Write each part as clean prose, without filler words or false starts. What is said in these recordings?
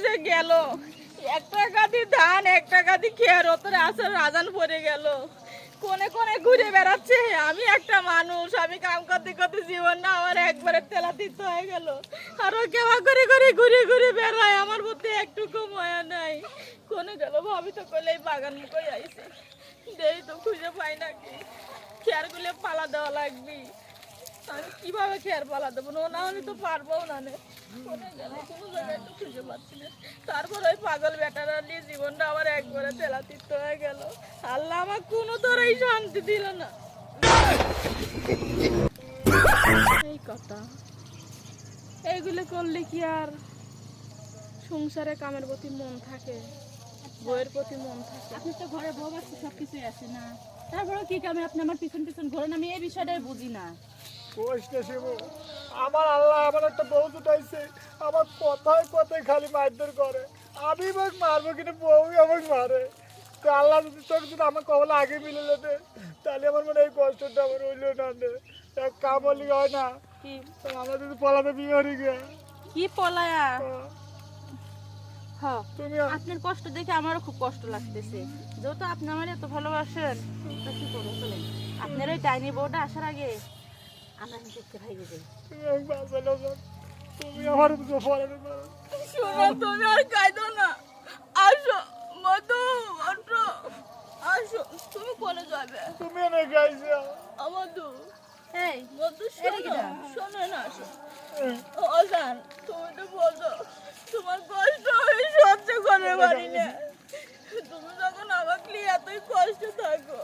যে গেল, একটা গাদি ধান একটা গাদি খেয়ার ওতরে আসর আজান পড়ে গেল, কোনে কোনে ঘুরে বেড়াচ্ছে। আমি একটা মানুষ, আমি কাম করতে করতে জীবন না আমার একবারে তেলাতীত হয়ে গেল। আরো কেমন করে করে ঘুরে ঘুরে বেড়ায়, আমার মধ্যে একটুকু মায়া নাই। কোনে গেল ভাবি তো কইলে বাগান মুখে আইছে, দেই তো খুঁজে পাই নাকি। খেয়ার গুলো পালা দেওয়া লাগবে, আমি কিভাবে খেয়ার পালা দেবো না, আমি তো পারবো না। কোনে গেল কোনো জায়গায় তো খুঁজে পাচ্ছি না। তারপর ওই পাগল বেটারা নিয়ে জীবনটা আমার একবারে তেলাতীত হয়ে গেল। আল্লাহ আমার কোনো ধরেই শান্তি দিল না। এই কথা, এইগুলো করলে কি আর সংসারে কামের প্রতি মন থাকে, বইয়ের প্রতি মন থাকে? আপনি তো ঘরে বউ বাচ্চা সবকিছুই আছে না, তারপরে কি কামে আপনি আমার পিছন পিছন ঘোরেন? আমি এই বিষয়টাই বুঝি না। আমার আল্লাহ আমার একটা বউ জুটাইছে, আমার কথায় কথায় খালি মারধর করে। আমি আমাকে মারবো কিন্তু বউ আমাকে মারে। তো আল্লাহ যদি তোর যদি আমার কবলে আগে মিলে যেতে, তাহলে আমার মনে এই কষ্টটা আমার হইল না। এক কাম হলি হয় না, কি আমার যদি পলাতে বিয়ে হয়ে গিয়ে কি পলায়া? হ্যাঁ, তুমি আপনার কষ্ট দেখে আমারও খুব কষ্ট লাগতেছে। যেহেতু আপনি আমার এত ভালোবাসেন, তা কি করবো চলেন, আপনার ওই ডাইনি বউটা আসার আগে আমরা দেখতে ভাইবে যাই। তুমি আমাকে বাঁচালো না, তুমি আমার পলাতে পারো। শোনো, তুমি আর কাঁদো না, আসো মধু, আসো আসো। তুমি কোনে যাবে? তুমি অনেক গাইছো। মধু, এই মধু এটা কি শোনো, না? শোনো না, আসো। অজান, তুমি তো বলছো তোমার কষ্ট আমি সহ্য করতে পারি না। তুমি যখন আমাকে নিয়ে এতই কষ্ট থাকো,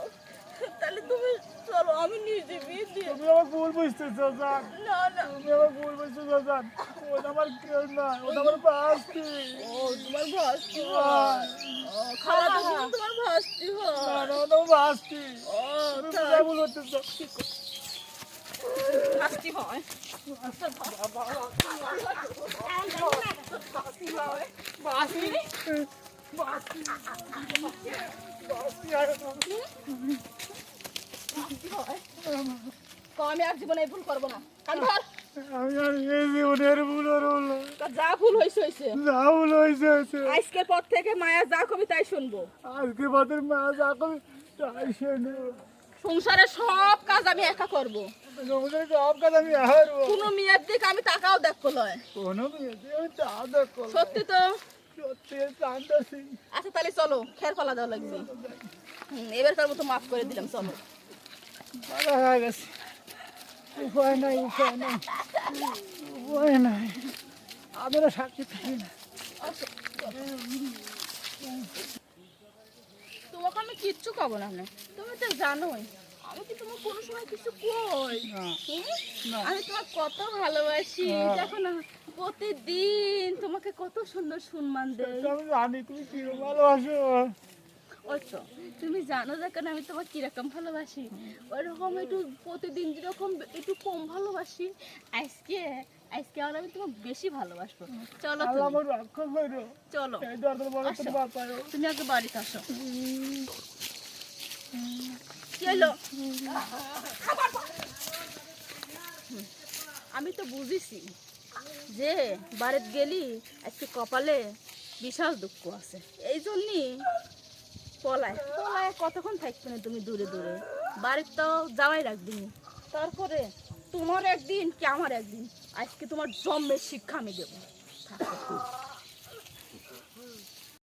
তাহলে তুমি চলো, আমি নিজে বিয়ে দিয়ে। তুমি আমার ভুল বুঝতেছো জান, না না, তুমি আমার ভুল বুঝতেছো জান। ওটা আমার কেউ না, ওটা আমার বাস্তি। ও তোমার ভাস্তি হয়, খাওয়া তো তোমার ভাস্তি হয়। না না, ওটা আমার বাস্তি। ও তুমি তাই যা ভুল করতেছো। ভাস্তি হয়। আমি আর জীবনে ভুল করবো না। কান ধর, আমি আর এই জীবনের ভুল আর হলো। তোর যা ভুল হয়েছে হয়েছে। যা ভুল হয়েছে হয়েছে। আজকের পর থেকে মায়া যা কবি তাই শুনবো। আজকে বাদের মা যা কবে তাই শোনো। সংসারের সব কাজ আমি একা করব, তোমাদের সব কাজ আমি হারবো। কোনো মেয়ের দিকে আমি তাকাও দেখবো লয়। কোনো মেয়েকে আমি তা দেখো। সত্যি তো? সত্যি জানতেছি। আচ্ছা তাহলে চলো, খের পালা দেওয়া লাগবে। এবারকার মতো মাফ করে দিলাম, চলো। বাধা হয়ে গেছে, উপায় নাই, উপায় নাই, উপায় নাই। আমরা সাক্ষী থাকি না। তোমাকে আমি কিচ্ছু খাবো না, তুমি তো জানোই আমি কি তোমার কোনো সময় কিছু কই? আমি তোমার কত ভালোবাসি, দেখো না প্রতিদিন তোমাকে কত সুন্দর সম্মান দেয়। আমি জানি তুমি কি ভালোবাসো। ওই তো তুমি জানো যখন আমি তোমার কিরকম ভালোবাসি, ওইরকম একটু প্রতিদিন যেরকম একটু কম ভালোবাসি, আজকে আজকে আর আমি তোমাকে বেশি ভালোবাসবো। চলো আল্লাহ আমার রক্ষা করো। চলো, এই দরদের বড় আসো। তুমি বাঁচাও। তুমি আগে বাড়িতে আসো। কি হলো? আমি তো বুঝিছি যে বাড়িতে গেলি আজকে কপালে বিশাল দুঃখ আছে, এই জন্যই পলায় পলায় কতক্ষণ থাকবে না তুমি দূরে দূরে, বাড়ির তো যাওয়াই রাখবি। তারপরে তোমার একদিন কি আমার একদিন, আজকে তোমার জন্মের শিক্ষা আমি দেবো। থাকো।